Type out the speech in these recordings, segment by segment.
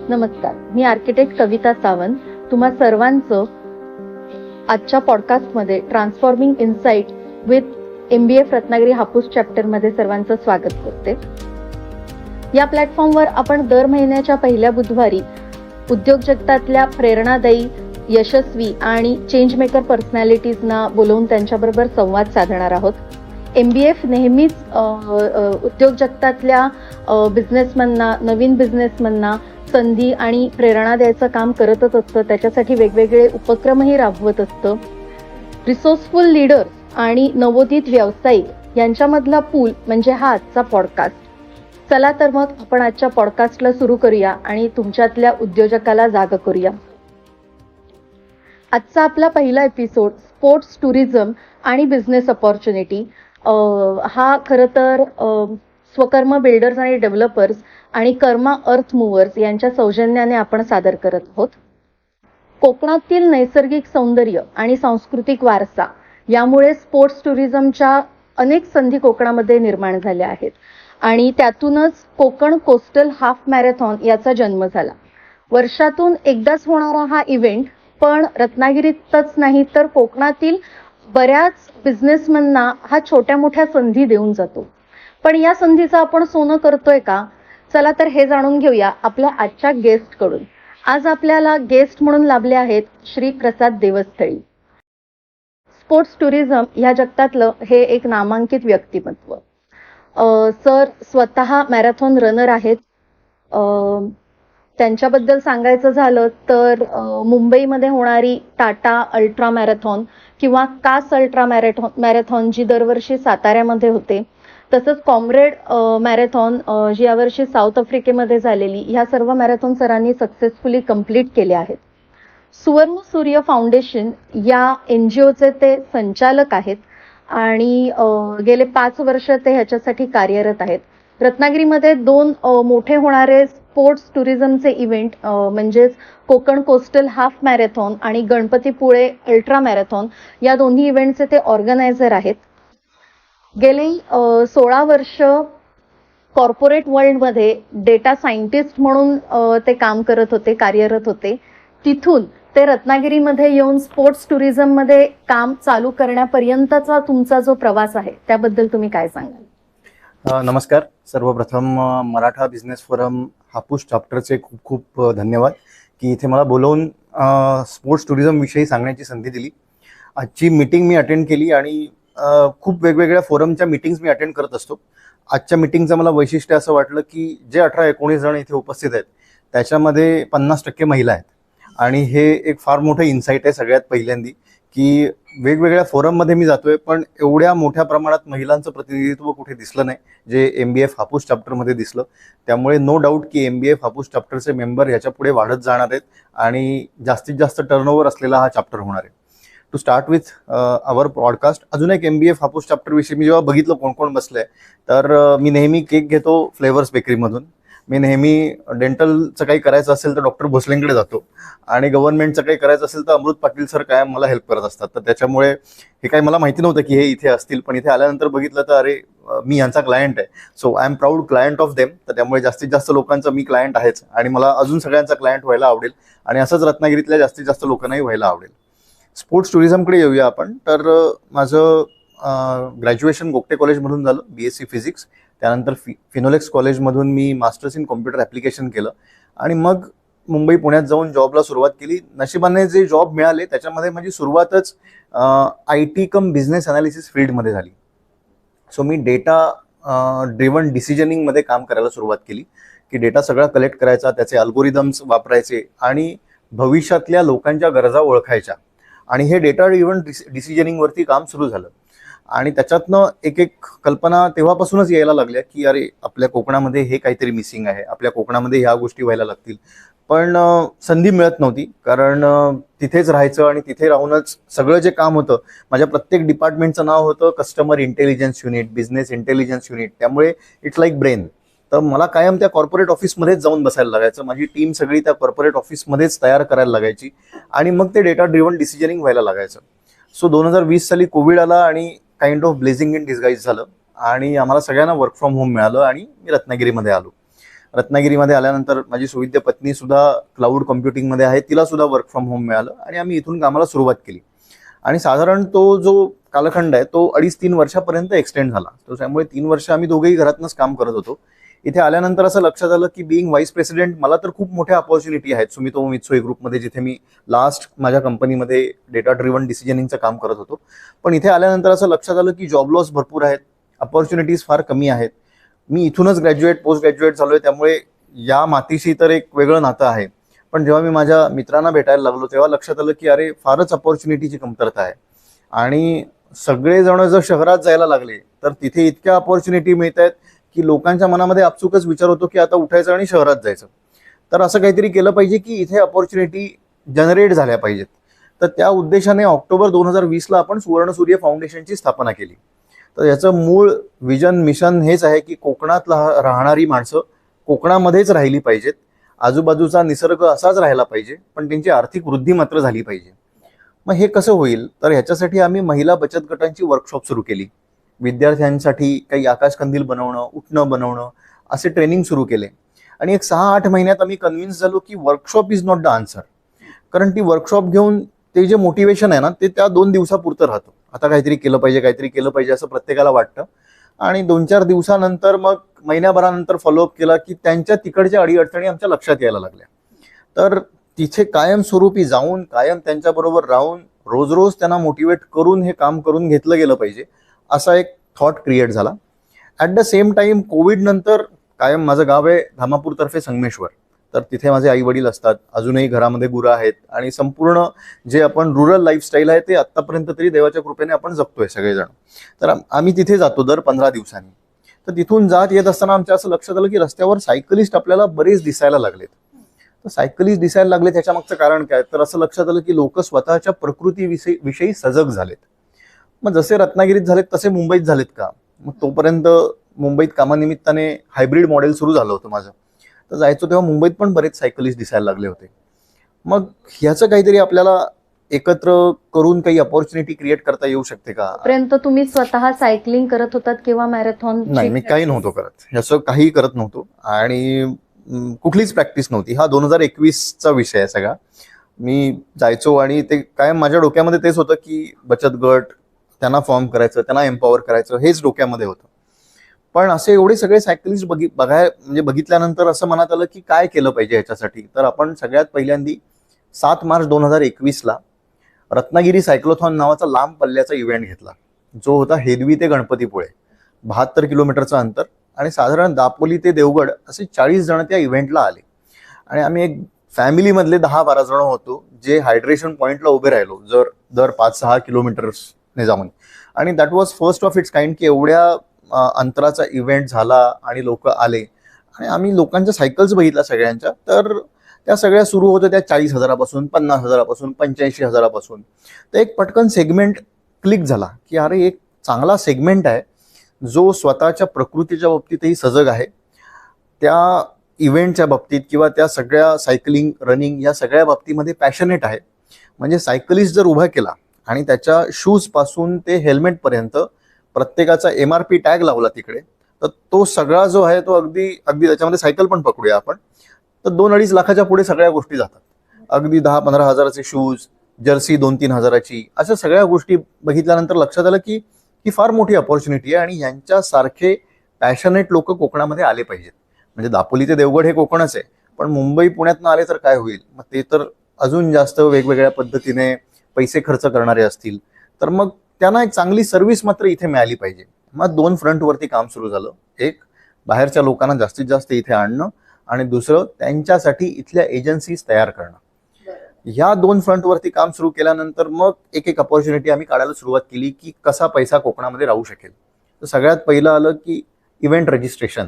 नमस्कार, मी आर्किटेक्ट कविता सावंत. तुम्हा सर्वांचं आजच्या पॉडकास्टमध्ये transforming insight with MBF Ratnagiri Hapus चॅप्टरमध्ये सर्वांचं स्वागत करते. या प्लॅटफॉर्मवर आपण दर महिन्याच्या पहिल्या बुधवारी उद्योग जगतातल्या प्रेरणादायी, यशस्वी आणि चेंज मेकर पर्सनॅलिटीजना बोलवून त्यांच्याबरोबर संवाद साधणार आहोत. MBF नेहमीच उद्योग जगतातल्या बिझनेसमनना, नवीन बिझनेसमनना संधी आणि प्रेरणा द्यायचं काम करतच असतं. त्याच्यासाठी वेगवेगळे उपक्रमही राबवत असतं. रिसोर्सफुल लीडर्स आणि नवोदित व्यावसायिक यांच्यामधला पूल म्हणजे हा आजचा पॉडकास्ट. चला तर मग आपण आजच्या पॉडकास्टला सुरू करूया आणि तुमच्यातल्या उद्योजकाला जाग करूया. आजचा आपला पहिला एपिसोड स्पोर्ट्स टुरिझम आणि बिझनेस अपॉर्च्युनिटी हा खरं तर स्वकर्म बिल्डर्स आणि डेव्हलपर्स आणि कर्मा अर्थ मूव्हर्स यांच्या सौजन्याने आपण सादर करत आहोत. कोकणातील नैसर्गिक सौंदर्य आणि सांस्कृतिक वारसा यामुळे स्पोर्ट्स टुरिझमच्या अनेक संधी कोकणामध्ये निर्माण झाल्या आहेत आणि त्यातूनच कोकण कोस्टल हाफ मॅरेथॉन याचा जन्म झाला. वर्षातून एकदाच होणारा हा इव्हेंट पण रत्नागिरीतच नाही तर कोकणातील बऱ्याच बिझनेसमनना हा छोट्या मोठ्या संधी देऊन जातो. पण या संधीचं आपण सोनं करतोय का? चला तर हे जाणून घेऊया आपल्या आजच्या गेस्ट कडून. आज आपल्याला गेस्ट म्हणून लाभले आहेत श्री प्रसाद देवस्थळी. स्पोर्ट्स टुरिझम ह्या जगतातलं हे एक नामांकित व्यक्तिमत्व. सर स्वतः मॅरेथॉन रनर आहेत. त्यांच्याबद्दल सांगायचं झालं तर मुंबईमध्ये होणारी टाटा अल्ट्रा मॅरेथॉन किंवा कास अल्ट्रा मॅरेथॉन जी दरवर्षी साताऱ्यामध्ये होते, तसंच कॉम्रेड मॅरेथॉन जी यावर्षी साऊथ आफ्रिकेमध्ये झालेली, ह्या सर्व मॅरेथॉन सरांनी सक्सेसफुली कंप्लीट केले आहेत. सुवर्ण सूर्य फाउंडेशन या NGOचे ते संचालक आहेत आणि गेले 5 वर्ष ते ह्याच्यासाठी कार्यरत आहेत. रत्नागिरीमध्ये 2 मोठे होणारे स्पोर्ट्स टुरिझमचे इव्हेंट म्हणजेच कोकण कोस्टल हाफ मॅरेथॉन आणि गणपतीपुळे अल्ट्रा मॅरेथॉन या दोन्ही इव्हेंटचे ते ऑर्गनायझर आहेत. गेली 16 वर्ष कॉर्पोरेट वर्ल्डमध्ये डेटा सायंटिस्ट म्हणून ते काम करत होते, कार्यरत होते. तिथून ते रत्नागिरीमध्ये येऊन स्पोर्ट्स टुरिझममध्ये काम चालू करण्यापर्यंतचा तुमचा जो प्रवास आहे त्याबद्दल तुम्ही काय सांगाल? नमस्कार. सर्वप्रथम मराठा बिझनेस फोरम हापूस चॅप्टरचे खूप खूप धन्यवाद की इथे मला बोलवून स्पोर्ट्स टुरिझम विषयी सांगण्याची संधी दिली. आजची मीटिंग मी अटेंड केली आणि खूप वेगवेगळ्या फोरमच्या मीटिंग्स मी अटेंड करत असतो. आजच्या मीटिंगचं मला वैशिष्ट्य असं वाटलं की जे 18-19 जण इथे उपस्थित आहेत त्याच्यामध्ये 50% महिला आहेत आणि हे एक फार मोठं इन्साईट आहे सगळ्यात पहिल्यांदी की वेगवेगळ्या फोरममध्ये मी जातोय पण एवढ्या मोठ्या प्रमाणात महिलांचं प्रतिनिधित्व कुठे दिसलं नाही जे MBF हापूस चॅप्टरमध्ये दिसलं. त्यामुळे नो डाऊट की MBF हापूस चॅप्टरचे मेंबर याच्या पुढे वाढत जाणार आहेत आणि जास्तीत जास्त टर्नओव्हर असलेला हा चॅप्टर होणार आहे. To start with our podcast, अजून एक MBF हापूस चॅप्टर विषयी मी जेव्हा बघितलं कोण कोण बसलंय तर मी नेहमी केक घेतो फ्लेवर्स बेकरीमधून. मी नेहमी डेंटलचं काही करायचं असेल तर डॉक्टर भोसलेंकडे जातो आणि गव्हर्नमेंटचं काही करायचं असेल तर अमृत पाटील सर काय मला हेल्प करत असतात. तर त्याच्यामुळे हे काही मला माहिती नव्हतं की हे इथे असतील, पण इथे आल्यानंतर बघितलं तर अरे मी यांचा क्लायंट आहे. So I am proud client of them. तर त्यामुळे जास्तीत जास्त लोकांचा मी क्लायंट आहेच आणि मला अजून सगळ्यांचा क्लायंट व्हायला आवडेल आणि असंच रत्नागिरीतल्या जास्तीत जास्त लोकांनाही व्हायला आवडेल. स्पोर्ट्स टुरिझमकडे येऊया आपण. तर माझं ग्रॅज्युएशन गोगटे कॉलेजमधून झालं, BSc फिजिक्स. त्यानंतर फिनोलेक्स कॉलेजमधून मी मास्टर्स इन कॉम्प्युटर ॲप्लिकेशन केलं आणि मग मुंबई पुण्यात जाऊन जॉबला सुरुवात केली. नशिबाने जे जॉब मिळाले त्याच्यामध्ये माझी सुरुवातच IT कम बिझनेस अनालिसिस फील्डमध्ये झाली. सो मी डेटा ड्रिव्हन डिसिजनिंगमध्ये काम करायला सुरुवात केली की डेटा सगळा कलेक्ट करायचा, त्याचे अल्गोरिदम्स वापरायचे आणि भविष्यातल्या लोकांच्या गरजा ओळखायच्या आणि हे डेटा ड्रिव्हन डिसिजनिंगवरती काम सुरू झालं. आणि त्याच्यातनं एक एक कल्पना तेव्हापासूनच यायला लागल्या की अरे आपल्या कोकणामध्ये हे काहीतरी मिसिंग आहे, आपल्या कोकणामध्ये ह्या गोष्टी व्हायला लागतील. पण संधी मिळत नव्हती कारण तिथेच राहायचं आणि तिथे राहूनच सगळं जे काम होतं, माझ्या प्रत्येक डिपार्टमेंटचं नाव होतं customer intelligence unit, business intelligence unit. त्यामुळे इट्स लाईक ब्रेन. तर मला कायम त्या कॉर्पोरेट ऑफिसमध्येच जाऊन बसायला लागायचं. माझी टीम सगळी त्या कॉर्पोरेट ऑफिसमध्येच तयार करायला लागायची आणि मग ते डेटा ड्रिव्हन डिसिजनिंग व्हायला लागायचं. सो 2020 साली कोविड आला आणि kind of blazing in disguise झालं आणि आम्हाला सगळ्यांना वर्क फ्रॉम होम मिळालं आणि मी रत्नागिरीमध्ये आलो. रत्नागिरीमध्ये आल्यानंतर माझी सुविद्य पत्नी सुद्धा क्लाउड कम्प्युटिंगमध्ये आहे, तिला सुद्धा वर्क फ्रॉम होम मिळालं आणि आम्ही इथून कामाला सुरुवात केली. आणि साधारण तो जो कालखंड आहे तो 2.5-3 वर्षापर्यंत एक्सटेंड झाला. तर त्यामुळे 3 वर्ष आम्ही दोघेही घरातनंच काम करत होतो. इथे आल्यानंतर असं लक्षात आलं की बिईंग व्हाईस प्रेसिडेंट मला तर खूप मोठ्या अपॉर्च्युनिटी आहेत सुमितोमो मित्सुई ग्रुपमध्ये, जिथे मी लास्ट माझ्या कंपनीमध्ये डेटा ड्रिव्हन डिसिजनिंगचं काम करत होतो. पण इथे आल्यानंतर असं लक्षात आलं की जॉब लॉस भरपूर आहेत, अपॉर्च्युनिटीज फार कमी आहेत. मी इथूनच ग्रॅज्युएट पोस्ट ग्रॅज्युएट झालोय, त्यामुळे या मातीशी तर एक वेगळं नातं आहे. पण जेव्हा मी माझ्या मित्रांना भेटायला लागलो तेव्हा लक्षात आलं की अरे फारच अपॉर्च्युनिटीची कमतरता आहे. आणि सगळेजण जर शहरात जायला लागले तर तिथे इतक्या अपॉर्च्युनिटी मिळत आहेत की लोकांच्या मनामध्ये आपसुकच विचार होतो की आता उठायचं आणि शहरात जायचं. तर असं काहीतरी केलं पाहिजे की इथे अपॉर्च्युनिटी जनरेट झाल्या पाहिजेत. तर त्या उद्देशाने ऑक्टोबर 2020ला आपण सुवर्णसूर्य फाउंडेशनची स्थापना केली. तर याचं मूळ विजन मिशन हेच आहे की कोकणात राहणारी माणसं कोकणामध्येच राहिली पाहिजेत, आजूबाजूचा निसर्ग असाच राहिला पाहिजे, पण त्यांची आर्थिक वृद्धी मात्र झाली पाहिजे. मग हे कसं होईल, तर ह्याच्यासाठी आम्ही महिला बचत गटांची वर्कशॉप सुरू केली. विद्यार्थ्यांसाठी काही आकाशकंदील बनवणं, उठणं बनवणं असे ट्रेनिंग सुरू केले. आणि एक 6-8 महिन्यात आम्ही कन्व्हिन्स झालो की workshop is not the answer. कारण ती वर्कशॉप घेऊन ते जे मोटिवेशन आहे ना ते त्या 2 दिवसापुरतं राहतं. आता काहीतरी केलं पाहिजे असं प्रत्येकाला वाटतं. आणि 2-4 दिवसानंतर मग महिन्याभरानंतर फॉलोअप केला की त्यांच्या तिकडच्या अडीअडचणी आमच्या लक्षात यायला लागल्या. तर तिथे कायमस्वरूपी जाऊन कायम त्यांच्याबरोबर राहून रोज रोज त्यांना मोटिवेट करून हे काम करून घेतलं गेलं पाहिजे असा एक थॉट क्रिएट झाला. At the same time Covid नंतर कायम माझं गाव आहे धामापूर तर्फे संगमेश्वर, तर तिथे माझे आई वडील असतात, अजूनही घरामध्ये गुरं आहेत आणि संपूर्ण जे आपण रुरल लाईफस्टाईल आहे ते आत्तापर्यंत तरी देवाच्या कृपेने आपण जगतोय सगळेजण. तर आम्ही तिथे जातो दर 15 दिवसांनी. तर तिथून जात येत असताना आमच्या असं लक्षात आलं की रस्त्यावर सायकलिस्ट आपल्याला बरेच दिसायला लागलेत. तर सायकलिस्ट दिसायला लागले त्याच्या मागचं कारण काय, तर असं लक्षात आलं की लोक स्वतःच्या प्रकृतीविषयी सजग झालेत. मग जसे रत्नागिरीत झालेत तसे मुंबईत झालेत का. मग तोपर्यंत मुंबईत कामानिमित्ताने हायब्रिड मॉडेल सुरू झालं होतं माझं. तर जायचो तेव्हा मुंबईत पण बरेच सायकलिस्ट दिसायला लागले होते. मग ह्याचं काहीतरी आपल्याला एकत्र करून काही अपॉर्च्युनिटी क्रिएट करता येऊ शकते का. पर्यंत तुम्ही स्वतः सायकलिंग करत होतात किंवा मॅरेथॉन? नाही, मी काही नव्हतो करत, ह्याचं काही करत नव्हतो आणि कुठलीच प्रॅक्टिस नव्हती. हा 2021चा विषय आहे सगळा. मी जायचो आणि ते कायम माझ्या डोक्यामध्ये तेच होतं की बचत गट, त्यांना फॉर्म करायचं, त्यांना एम्पॉवर करायचं, हेच डोक्यामध्ये होतं. पण असे एवढे सगळे सायकलिस्ट बघितल्यानंतर असं मनात आलं की काय केलं पाहिजे ह्याच्यासाठी. तर आपण सगळ्यात पहिल्यांदी 7 मार्च 2021ला रत्नागिरी सायक्लोथॉन नावाचा लांब पल्ल्याचा इव्हेंट घेतला, जो होता हेदवी ते गणपतीपुळे, 72 किलोमीटरचं अंतर. आणि साधारण दापोली ते देवगड असे 40 जण त्या इव्हेंटला आले. आणि आम्ही एक फॅमिलीमधले 10-12 जण होतो जे हायड्रेशन पॉईंटला उभे राहिलो दर 5-6 किलोमीटर्सने जाऊन. आणि that was first of its kind की एवढ्या अंतराचा इव्हेंट झाला आणि लोक आले. आणि आम्ही लोकांच्या सायकल्स बघितल्या सगळ्यांच्या, तर त्या सगळ्या सुरू होत्या त्या 40,000पासून, 50,000पासून, 85,000पासून. तर एक पटकन सेगमेंट क्लिक झाला की अरे एक चांगला सेगमेंट आहे जो स्वतःच्या प्रकृतीच्या बाबतीतही सजग आहे, त्या इव्हेंटच्या बाबतीत किंवा त्या सगळ्या सायकलिंग, रनिंग या सगळ्या बाबतीमध्ये पॅशनेट आहे. म्हणजे सायकलिस्ट जर उभा केला आणि त्याच्या शूज पासून ते हेल्मेटपर्यंत प्रत्येकाचा MRP टॅग लावला तिकडे, तर तो सगळा जो आहे तो अगदी त्याच्यामध्ये सायकल पण पकडूया आपण, तर 2-2.5 लाखाच्या पुढे सगळ्या गोष्टी जातात. अगदी 10-15 हजाराचे शूज, जर्सी 2-3 हजाराची, अशा सगळ्या गोष्टी बघितल्यानंतर लक्षात आलं की ही फार मोठी अपॉर्च्युनिटी आहे आणि यांच्यासारखे पॅशनेट लोक कोकणामध्ये आले पाहिजेत. म्हणजे दापोली ते देवगड हे कोकणच आहे, पण मुंबई पुण्यातनं आले तर काय होईल. मग ते तर अजून जास्त वेगवेगळ्या पद्धतीने पैसे खर्च करणारे असतील, तर मग त्यांना एक चांगली सर्व्हिस मात्र इथे मिळाली पाहिजे. मग 2 फ्रंटवरती काम सुरू झालं. एक, बाहेरच्या लोकांना जास्तीत जास्त इथे आणणं, आणि दुसरं त्यांच्यासाठी इथल्या एजन्सीज तयार करणं. ह्या 2 फ्रंटवरती काम सुरू केल्यानंतर मग एक अपॉर्च्युनिटी आम्ही काढायला सुरुवात केली की कसा पैसा कोकणामध्ये राहू शकेल. तर सगळ्यात पहिलं आलं की इव्हेंट रजिस्ट्रेशन.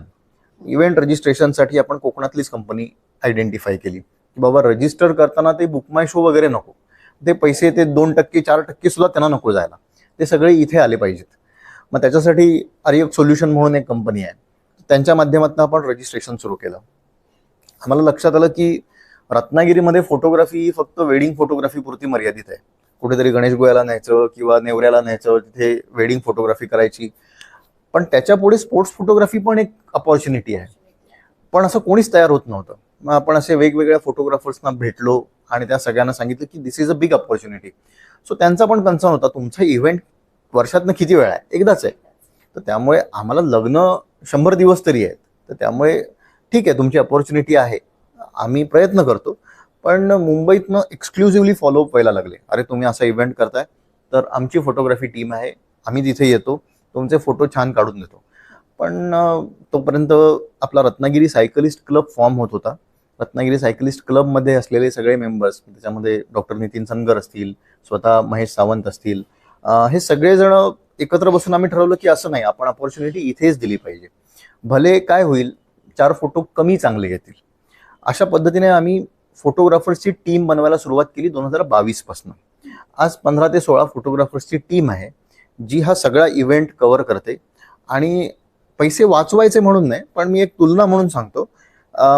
इव्हेंट रजिस्ट्रेशनसाठी आपण कोकणातलीच कंपनी आयडेंटिफाय केली की बाबा रजिस्टर करताना ते बुक माय शो वगैरे नको, ते पैसे ते 2%, 4% सुद्धा त्यांना नको जायला, ते सगळे इथे आले पाहिजेत. मग त्याच्यासाठी आर्यक सोल्युशन म्हणून एक कंपनी आहे, त्यांच्या माध्यमातून आपण रजिस्ट्रेशन सुरू केलं. आम्हाला लक्षात आलं की रत्नागिरीमध्ये फोटोग्राफी फक्त वेडिंग फोटोग्राफी पुरती मर्यादित आहे. कुठेतरी गणेश गोयाला न्यायचं किंवा नेवऱ्याला न्यायचं, तिथे वेडिंग फोटोग्राफी करायची. पण त्याच्या पुढे स्पोर्ट्स फोटोग्राफी पण एक अपॉर्च्युनिटी आहे. पण असं कोणीच तयार होत नव्हतं. मग आपण असे वेगवेगळ्या फोटोग्राफर्सना भेटलो आणि त्या सगळ्यांना सांगितलं की this is a big opportunity. So त्यांचा पण कन्सर्न होता, तुमचा इव्हेंट वर्षातनं किती वेळा आहे, एकदाच आहे. तर त्यामुळे आम्हाला लग्न 100 दिवस तरी आहेत. तर त्यामुळे ठीक आहे, तुमची अपॉर्च्युनिटी आहे, आम्ही प्रयत्न करतो. पण मुंबईतनं एक्सक्लुझिव्हली फॉलोअप व्हायला लागले. अरे तुम्ही असा इव्हेंट करताय तर आमची फोटोग्राफी टीम आहे, आम्ही तिथे येतो, तुमचे फोटो छान काढून देतो. पण तोपर्यंत आपला रत्नागिरी सायकलिस्ट क्लब फॉर्म होत होता. रत्नागिरी सायकलिस्ट क्लबमध्ये असलेले सगळे मेंबर्स, त्याच्यामध्ये डॉक्टर नितीन सनगर असतील, स्वतः महेश सावंत असतील, हे सगळेजण एकत्र बसून आम्ही ठरवलं की असं नाही, आपण अपॉर्च्युनिटी इथेच दिली पाहिजे. भले काय होईल, 4 फोटो कमी चांगले येतील. अशा पद्धतीने आम्ही फोटोग्राफर्सची टीम बनवायला सुरुवात केली 2022 पासून. आज 15 ते 16 फोटोग्राफर्सची टीम आहे जी हा सगळा इव्हेंट कव्हर करते. आणि पैसे वाचवायचे म्हणून नाही, पण मी एक तुलना म्हणून सांगतो.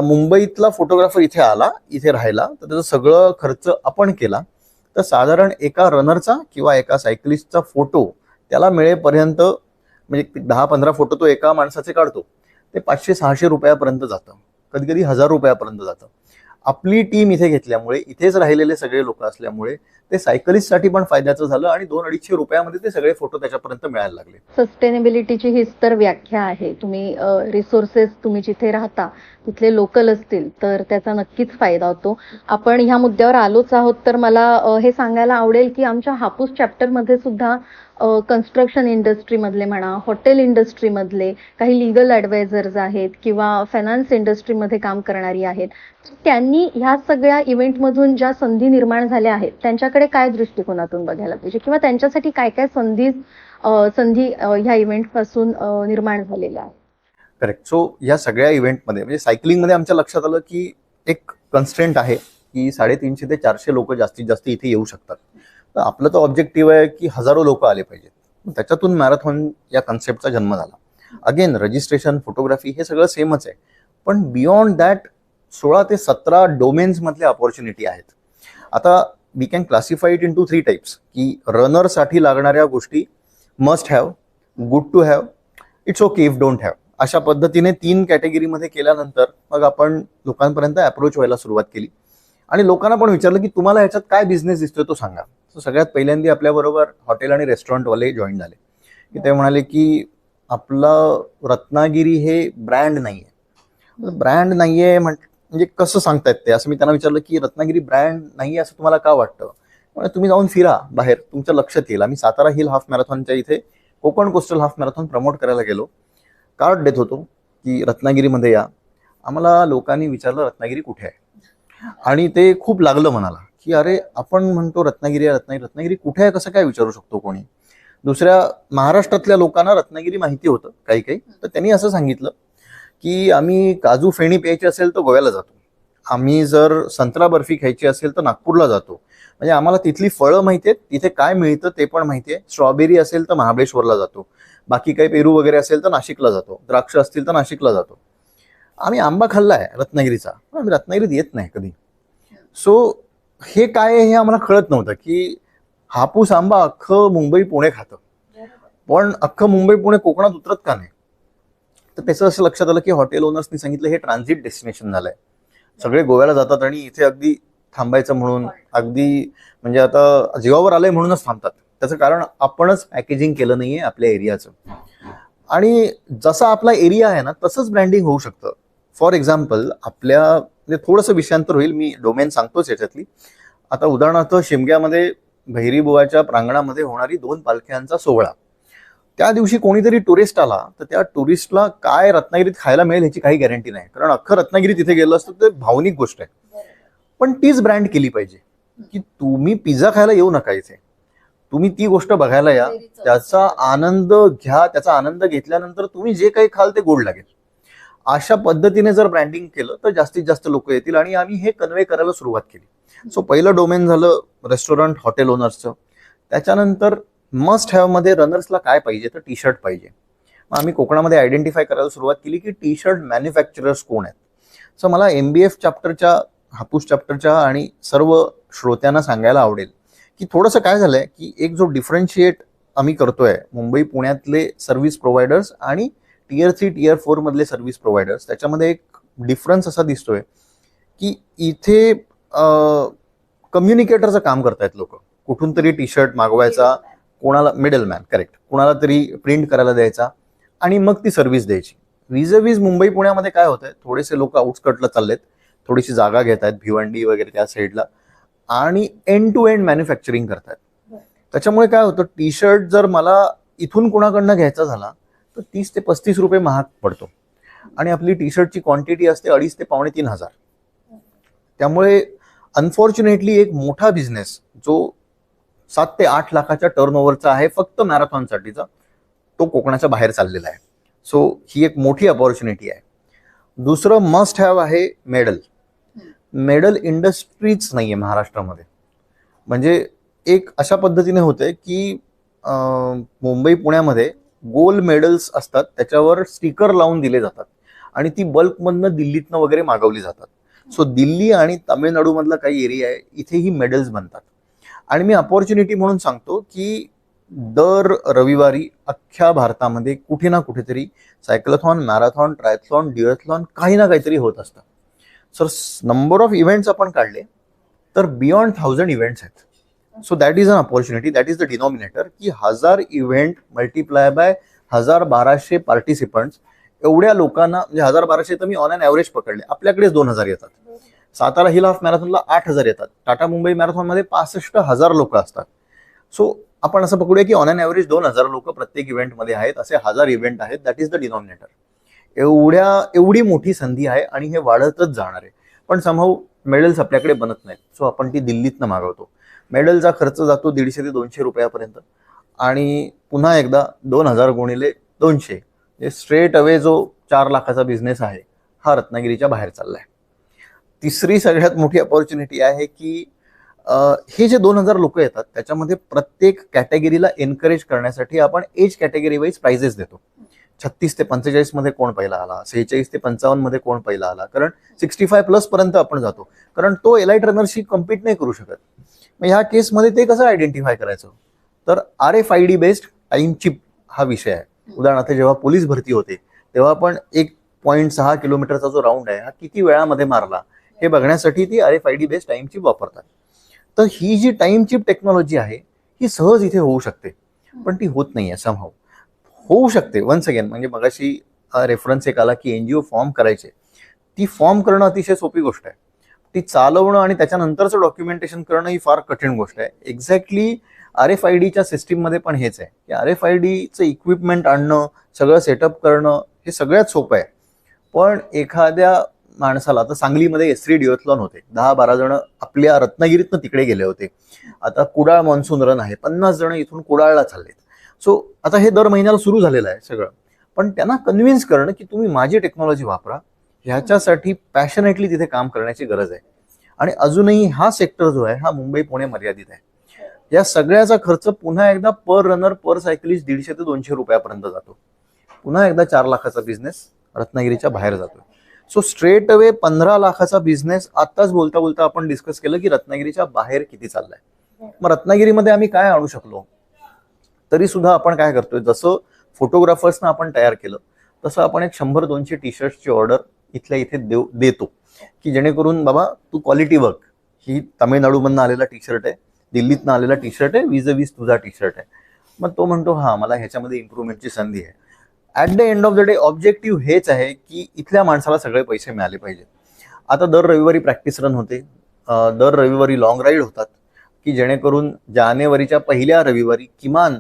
मुंबईतला फोटोग्राफर इथे आला, इथे राहिला, तर त्याचा सगळं खर्च आपण केला, तर साधारण एका रनरचा किंवा एका सायकलिस्टचा फोटो त्याला मिळेपर्यंत, म्हणजे 10-15 फोटो तो एका माणसाचे काढतो, ते 500-600 रुपयापर्यंत जातं, कधी कधी 1000 रुपयापर्यंत जातं. आपली टीम इथे घेतल्यामुळे, इथेच राहिलेले सगळे लोक असल्यामुळे ते सायकलिस्टसाठी पण फायद्याचं झालं आणि 200-250 रुपयामध्ये ते सगळे फोटो त्याच्यापर्यंत मिळायला लागले. सस्टेनेबिलिटीची हीच तर व्याख्या आहे. तुम्ही रिसोर्सेस, तुम्ही जिथे राहता तिथले लोकल असतील तर त्याचा नक्कीच फायदा होतो. आपण ह्या मुद्द्यावर आलोच आहोत, तर मला हे सांगायला आवडेल की आमच्या हापूस चॅप्टरमध्ये सुद्धा कन्स्ट्रक्शन इंडस्ट्रीमधले म्हणा, हॉटेल इंडस्ट्रीमधले काही लीगल ॲडवायझर्स आहेत किंवा फायनान्स इंडस्ट्रीमध्ये काम करणारी आहेत. त्यांनी ह्या सगळ्या इव्हेंटमधून ज्या संधी निर्माण झाल्या आहेत त्यांच्याकडे काय दृष्टिकोनातून बघायला पाहिजे, किंवा त्यांच्यासाठी काय काय संधी ह्या इव्हेंटपासून निर्माण झालेल्या आहेत. करेक्ट. सो या सगळ्या इव्हेंटमध्ये, म्हणजे सायकलिंगमध्ये आमच्या लक्षात आलं की एक कन्स्ट्रेंट आहे की 350 ते 400 लोक जास्तीत जास्त इथे येऊ शकतात. तर आपलं तो ऑब्जेक्टिव्ह आहे की हजारो लोक आले पाहिजेत. त्याच्यातून मॅरेथॉन या कन्सेप्टचा जन्म झाला. अगेन रजिस्ट्रेशन, फोटोग्राफी हे सगळं सेमच आहे, पण बियॉन्ड दॅट 16 ते 17 डोमेन्स मधले अपॉर्च्युनिटी आहेत. आता we can classify it into 3 types, की रनरसाठी लागणाऱ्या गोष्टी must have, good to have, it's okay if don't have, अशा पद्धतीने 3 कॅटेगरीमध्ये केल्यानंतर मग आपण लोकांपर्यंत अप्रोच व्हायला सुरुवात केली आणि लोकांना पण विचारलं की तुम्हाला ह्याच्यात काय बिझनेस दिसतोय तो सांगा. सो सगळ्यात पहिल्यांदा आपल्याबरोबर हॉटेल आणि रेस्टॉरंटवाले जॉईन झाले, की ते म्हणाले की आपलं रत्नागिरी हे ब्रँड नाहीये. ब्रँड नाहीये म्हणजे कसं सांगतायत ते, असं मी त्यांना विचारलं की रत्नागिरी ब्रँड नाहीये असं तुम्हाला का वाटतं. म्हणजे तुम्ही जाऊन फिरा बाहेर, तुमच्या लक्षात येईल. आम्ही सातारा हिल हाफ मॅरेथॉनच्या इथे Konkan coastal half marathon promote करायला गेलो, कार्ड देत होतो की रत्नागिरीमध्ये या. आम्हाला लोकांनी विचारलं रत्नागिरी कुठे आहे, आणि ते खूप लागलं मनाला की अरे आपण म्हणतो रत्नागिरी आहे, रत्नागिरी कुठे आहे, कसं काय विचारू शकतो कोणी. दुसऱ्या महाराष्ट्रातल्या लोकांना रत्नागिरी माहिती होतं काही, तर त्यांनी असं सांगितलं की आम्ही काजू फेणी प्यायची असेल तर गोव्याला जातो, आम्ही जर संत्रा बर्फी खायची असेल तर नागपूरला जातो. म्हणजे आम्हाला तिथली फळं माहिती आहेत, तिथे काय मिळतं ते पण माहिती आहे. स्ट्रॉबेरी असेल तर महाबळेश्वरला जातो, बाकी काही पेरू वगैरे असेल तर नाशिकला जातो, द्राक्ष असतील तर नाशिकला जातो. आम्ही आंबा खाल्लाय रत्नागिरीचा, पण आम्ही रत्नागिरीत येत नाही कधी. सो हे काय आहे हे आम्हाला कळत नव्हतं की हापूस आंबा अख्खं मुंबई पुणे खातं, पण अख्खं मुंबई पुणे कोकणात उतरत का नाही. तर त्याचं असं लक्षात आलं की हॉटेल ओनर्सनी सांगितलं हे ट्रान्झिट डेस्टिनेशन झालंय, सगळे गोव्याला जातात आणि इथे अगदी थांबायचं म्हणून, अगदी म्हणजे आता जीवावर आलंय म्हणूनच थांबतात. त्याचं कारण आपणच पॅकेजिंग केलं नाहीये आपल्या एरियाचं. आणि जसा आपला एरिया आहे ना तसंच ब्रँडिंग होऊ शकतं. फॉर एक्झाम्पल आपल्या, म्हणजे थोडंसं विषयांतर होईल, मी डोमेन सांगतोच याच्यातली. आता उदाहरणार्थ शिमग्यामध्ये भैरीबुवाच्या प्रांगणामध्ये होणारी 2 पालख्यांचा सोहळा, त्या दिवशी कोणीतरी टुरिस्ट आला तर त्या टुरिस्टला काय रत्नागिरीत खायला मिळेल ह्याची काही गॅरंटी नाही, कारण अख्खं रत्नागिरी तिथे गेलं असतं. ते भावनिक गोष्ट आहे, पण तीच ब्रँड केली पाहिजे की तुम्ही पिझ्झा खायला येऊ नका इथे, तुम्ही ती गोष्ट बघायला या, त्याचा आनंद घ्या. त्याचा आनंद घेतल्यानंतर तुम्ही जे काही खाल ते गोड लागेल. अशा पद्धतीने जर ब्रँडिंग केलं तर जास्तीत जास्त लोक येतील आणि आम्ही हे कन्वे करायला सुरुवात केली. सो पहिलं डोमेन झालं रेस्टॉरंट हॉटेल ओनर्सचं. त्याच्यानंतर मस्ट हॅव मध्ये रनर्सला काय पाहिजे तर टी शर्ट पाहिजे. मग आम्ही कोकणामध्ये आयडेंटिफाय करायला सुरुवात केली की टी शर्ट मॅन्युफॅक्चरर्स कोण आहेत. सो मला MBF चॅप्टरच्या, हापूस चॅप्टरच्या आणि सर्व श्रोत्यांना सांगायला आवडेल की थोडंसं काय झालंय की एक जो डिफरन्शिएट आम्ही करतोय मुंबई पुण्यातले सर्व्हिस प्रोव्हायडर्स आणि Tier 3 Tier 4 मधले सर्व्हिस प्रोव्हायडर्स, त्याच्यामध्ये एक डिफरन्स असा दिसतोय की इथे कम्युनिकेटरचं काम करतायत लोक. कुठून तरी टी शर्ट मागवायचा, कोणाला मिडल मॅन, करेक्ट, कोणाला तरी प्रिंट करायला द्यायचा आणि मग ती सर्व्हिस द्यायची. विजवीज मुंबई पुण्यामध्ये काय होतंय, थोडेसे लोक आउटस्कटला चाललेत, थोडीशी जागा घेत आहेत भिवंडी वगैरे त्या साईडला, आणि एंड टू एंड मॅन्युफॅक्चरिंग करतात. त्याच्यामुळे काय होतं, टी शर्ट जर मला इथून कोणाकडनं घ्यायचा झाला तर 30 ते 35 रुपये महाग पडतो आणि आपली टी शर्टची क्वांटिटी असते 2.5 ते 3,500. त्यामुळे अनफॉर्च्युनेटली एक मोठा बिझनेस जो 7 ते 8 लाखाच्या टर्नओव्हरचा आहे फक्त मॅरेथॉनसाठीचा, तो कोकणाच्या बाहेर चाललेला आहे. सो ही एक मोठी अपॉर्च्युनिटी आहे. दुसरं मस्ट हॅव आहे मेडल. मेडल इंडस्ट्रीच नाहीये महाराष्ट्रामध्ये. म्हणजे एक अशा पद्धतीने होते की मुंबई पुण्यामध्ये गोल्ड मेडल्स असतात, त्याच्यावर स्टिकर लावून दिले जातात आणि ती बल्कमधनं दिल्लीतनं वगैरे मागवली जातात. सो दिल्ली आणि तामिळनाडू मधला काही एरिया आहे, इथे ही मेडल्स बनतात. आणि मी अपॉर्च्युनिटी म्हणून सांगतो की दर रविवारी अख्ख्या भारतामध्ये कुठे ना कुठेतरी सायक्लोथॉन, मॅरेथॉन, ट्रायथलॉन, ड्युएथलॉन काही ना काहीतरी होत असतं. सर नंबर ऑफ इव्हेंट्स आपण काढले तर बियॉन्ड 1000 इव्हेंट्स आहेत. So that is an opportunity, that is the denominator, की 1000 इव्हेंट मल्टिप्लाय बाय 1200 पार्टिसिपंट्स, एवढ्या लोकांना, म्हणजे 1200 तर मी ऑन अन ॲव्हरेज पकडले, आपल्याकडेच 2000 येतात. सातारा हिल हाफ मॅरेथॉनला 8000 येतात, टाटा मुंबई मॅरेथॉनमध्ये 65,000 लोक असतात. सो आपण असं पकडूया की ऑन अन ॲव्हरेज 2000 लोक प्रत्येक इव्हेंटमध्ये आहेत, असे 1000 इव्हेंट आहेत, दॅट इज द डिनॉमिनेटर. एवढी मोठी संधी आहे आणि हे वाढतच जाणार आहे. पण समहाऊ मेडल्स आपल्याकडे बनत नाहीत, सो आपण ती दिल्लीतनं मागवतो. मेडलचा खर्च जातो 150 ते 200 रुपयापर्यंत आणि पुन्हा एकदा 2000 गुणिले 200, स्ट्रेट अवे जो 4 लाखाचा बिझनेस आहे हा रत्नागिरीच्या बाहेर चाललाय. तिसरी सगळ्यात मोठी अपॉर्च्युनिटी आहे की हे जे 2000 लोक येतात त्याच्यामध्ये प्रत्येक कॅटेगरीला एनकरेज करण्यासाठी आपण एज कॅटेगरी वाईज प्राइजेस देतो. 36 ते 45 मध्ये कोण पहिला आला, 46 ते 55 मध्ये कोण पहिला आला, कारण 65+ पर्यंत आपण जातो, कारण तो एलाइट रनरशी कम्पीट नाही करू शकत. मग ह्या केसमध्ये ते कसं आयडेंटिफाय करायचं, तर RFID बेस्ड टाइम चिप हा विषय आहे. उदाहरणार्थ जेव्हा पोलीस भरती होते तेव्हा आपण 1.6 किलोमीटरचा जो राऊंड आहे हा किती वेळामध्ये मारला हे बघण्यासाठी ती RFID बेस्ड टाइम चिप वापरतात. तर ही जी टाइम चिप टेक्नॉलॉजी आहे ही सहज इथे होऊ शकते, पण ती होत नाहीये. समहाऊ होऊ शकते. वन्स अगेन, म्हणजे मगाशी रेफरन्स एक आला की NGO फॉर्म करायचे, ती फॉर्म करणं अतिशय सोपी गोष्ट आहे, ती चालवणं आणि त्याच्यानंतरचं डॉक्युमेंटेशन करणं ही फार कठीण गोष्ट आहे. एक्झॅक्टली RFIDच्या सिस्टीममध्ये पण हेच आहे की RFIDचं इक्विपमेंट आणणं, सगळं सेटअप करणं हे सगळ्यात सोपं आहे. पण एखाद्या माणसाला, आता सांगलीमध्ये S3 ड्युएथलॉन होते, 10-12 जण आपल्या रत्नागिरीतनं तिकडे गेले होते. आता कुडाळ मॉन्सून रन आहे, 50 जण इथून कुडाळला चाललेत. सो आता हे दर महिन्याला सुरू झालेलं आहे सगळं, पण त्यांना कन्व्हिन्स करणं की तुम्ही माझी टेक्नॉलॉजी वापरा, ह्याच्यासाठी पॅशनेटली तिथे काम करण्याची गरज आहे. आणि अजूनही हा सेक्टर जो आहे हा मुंबई पुणे मर्यादित आहे. या सगळ्याचा खर्च पुन्हा एकदा पर रनर, पर सायकलिस्ट 150 ते 200 रुपयापर्यंत जातो. पुन्हा एकदा 4 लाखाचा बिझनेस रत्नागिरीच्या बाहेर जातो. सो स्ट्रेट अवे 15 लाखाचा बिझनेस आताच बोलता बोलता आपण डिस्कस केलं की रत्नागिरीच्या बाहेर किती चाललाय. मग रत्नागिरीमध्ये आम्ही काय आणू शकलो, तरी सुद्धा आपण काय करतोय, जसं फोटोग्राफर्सना आपण तयार केलं तसं आपण एक 100-200 टी शर्टची ऑर्डर इथल्या इथे देतो की जेणेकरून बाबा तू क्वालिटी बघ, ही तामिळनाडूमधनं आलेला टी शर्ट आहे, दिल्लीतनं आलेला टी शर्ट आहे, विजवीज तुझा टी शर्ट आहे. मग तो म्हणतो हा मला ह्याच्यामध्ये इम्प्रूव्हमेंटची संधी आहे. At the end of the day objective हेच आहे की इथल्या माणसाला सगळे पैसे मिळाले पाहिजे. आता दर रविवारी प्रॅक्टिस रन होते, दर रविवारी लॉंग राईड होतात की जेणेकरून जानेवारीच्या पहिल्या रविवारी किमान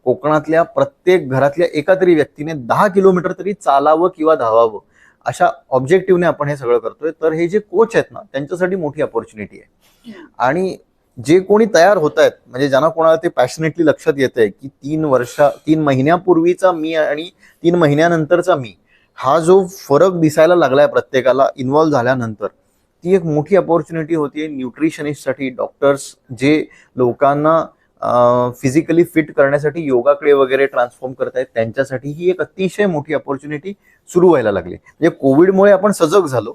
कोकणातल्या प्रत्येक घरातल्या एका तरी व्यक्तीने 10 किलोमीटर तरी चालावं किंवा धावावं, अशा ऑब्जेक्टिव्हने आपण हे सगळं करतोय. तर हे जे कोच आहेत ना त्यांच्यासाठी मोठी अपॉर्च्युनिटी आहे. आणि जे कोणी तयार होत आहेत, म्हणजे ज्यांना कोणाला ते पॅशनेटली लक्षात येत आहे की 3 महिन्यापूर्वीचा मी आणि 3 महिन्यानंतरचा मी, हा जो फरक दिसायला लागलाय प्रत्येकाला इन्व्हॉल्व्ह झाल्यानंतर, ती एक मोठी अपॉर्च्युनिटी होती न्यूट्रिशनिस्टसाठी. डॉक्टर्स जे लोकांना फिजिकली फिट करण्यासाठी योगाकडे वगैरे ट्रान्सफॉर्म करतायत त्यांच्यासाठी ही एक अतिशय मोठी अपॉर्च्युनिटी सुरू व्हायला लागली. म्हणजे कोविडमुळे आपण सजग झालो,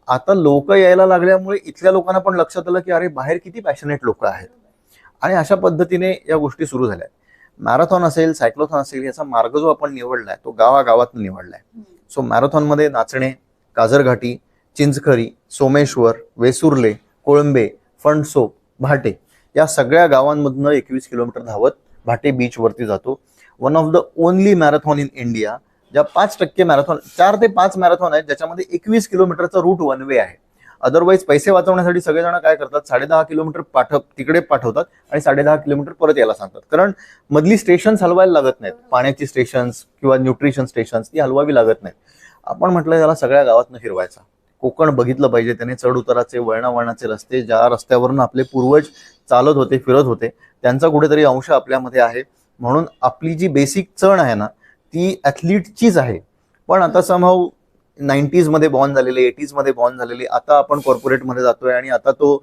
आता लोक यायला लागल्यामुळे इथल्या लोकांना पण लक्षात आलं की अरे बाहेर किती पॅशनेट लोक आहेत, आणि अशा पद्धतीने या गोष्टी सुरू झाल्या. मॅरेथॉन असेल, सायक्लोथॉन असेल, याचा मार्ग जो आपण निवडलाय तो गावागावात निवडलाय. सो मॅरेथॉनमध्ये नाचणे, काजरघाटी, चिंचखरी, सोमेश्वर, वेसुर्ले, कोळंबे, फणसोप, भाटे या सगळ्या गावांमधनं 21 किलोमीटर धावत भाटे बीचवरती जातो. One of the only marathon in India ज्या 5% मॅरेथॉन, 4 ते 5 मॅरेथॉन आहेत ज्याच्यामध्ये 21 किलोमीटरचा रूट वन वे आहे. अदरवाईज पैसे वाचवण्यासाठी सगळेजण काय करतात, 10.5 किलोमीटर तिकडे पाठवतात आणि 10.5 किलोमीटर परत यायला सांगतात. कारण मधली स्टेशन्स हलवायला लागत नाहीत, पाण्याची स्टेशन्स किंवा न्यूट्रिशन स्टेशन्स ती हलवावी लागत नाहीत. आपण म्हटलं त्याला सगळ्या गावातनं फिरवायचा. कोकण बघितलं पाहिजे त्याने, चढ उताराचे वळणावळणाचे रस्ते, ज्या रस्त्यावरून आपले पूर्वज चालत होते, फिरत होते, त्यांचा कुठेतरी अंश आपल्यामध्ये आहे. म्हणून आपली जी बेसिक चण आहे ना ती ॲथलीटचीच आहे. पण आता समहाऊ 90s मध्ये बॉर्न झालेले, 80s मध्ये बॉर्न झालेले, आता आपण कॉर्पोरेटमध्ये जातोय आणि आता तो